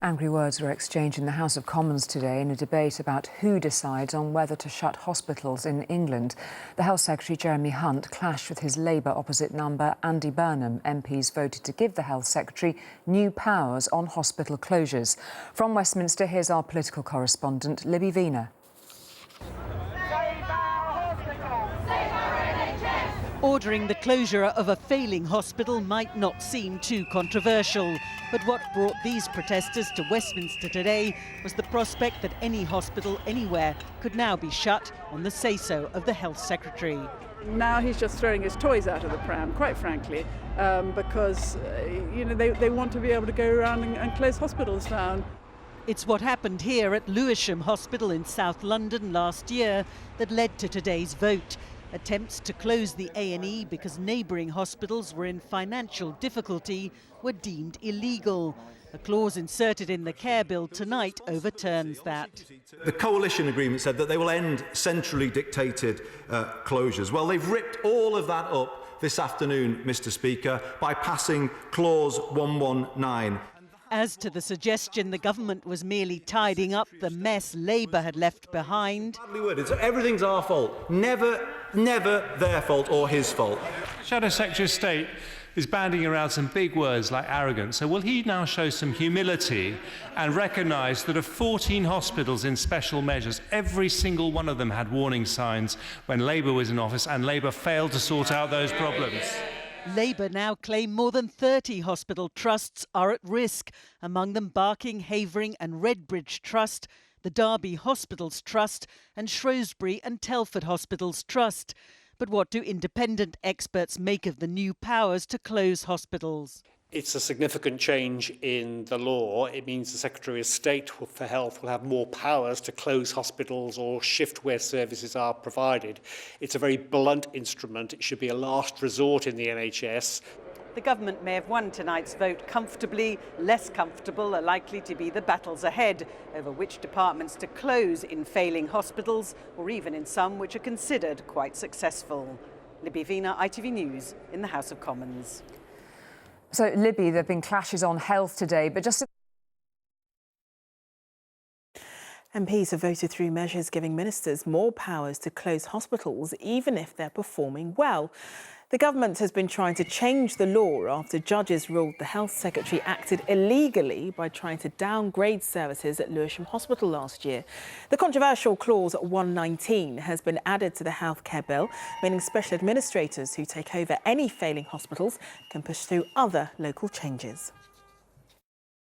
Angry words were exchanged in the House of Commons today in a debate about who decides on whether to shut hospitals in England. The Health Secretary, Jeremy Hunt, clashed with his Labour opposite number, Andy Burnham. MPs voted to give the Health Secretary new powers on hospital closures. From Westminster, here's our political correspondent, Libby Vina. Ordering the closure of a failing hospital might not seem too controversial. But what brought these protesters to Westminster today was the prospect that any hospital anywhere could now be shut on the say-so of the Health Secretary. Now he's just throwing his toys out of the pram, quite frankly, because they want to be able to go around and close hospitals down. It's what happened here at Lewisham Hospital in South London last year that led to today's vote. Attempts to close the A&E because neighbouring hospitals were in financial difficulty were deemed illegal. A clause inserted in the care bill tonight overturns that. The coalition agreement said that they will end centrally dictated closures. Well, they've ripped all of that up this afternoon, Mr. Speaker, by passing clause 119. As to the suggestion the government was merely tidying up the mess Labour had left behind. Everything's our fault. Never their fault or his fault. Shadow Secretary of State is banding around some big words like arrogance. So will he now show some humility and recognise that of 14 hospitals in special measures, every single one of them had warning signs when Labour was in office, and Labour failed to sort out those problems? Labour now claim more than 30 hospital trusts are at risk, among them Barking, Havering and Redbridge Trust, the Derby Hospitals Trust and Shrewsbury and Telford Hospitals Trust. But what do independent experts make of the new powers to close hospitals? It's a significant change in the law. It means the Secretary of State for Health will have more powers to close hospitals or shift where services are provided. It's a very blunt instrument. It should be a last resort in the NHS. The government may have won tonight's vote comfortably. Less comfortable are likely to be the battles ahead over which departments to close in failing hospitals, or even in some which are considered quite successful. Libby Vina, ITV News, in the House of Commons. So, Libby, there have been clashes on health today, but just... MPs have voted through measures giving ministers more powers to close hospitals, even if they're performing well. The government has been trying to change the law after judges ruled the Health Secretary acted illegally by trying to downgrade services at Lewisham Hospital last year. The controversial clause 119 has been added to the healthcare bill, meaning special administrators who take over any failing hospitals can push through other local changes.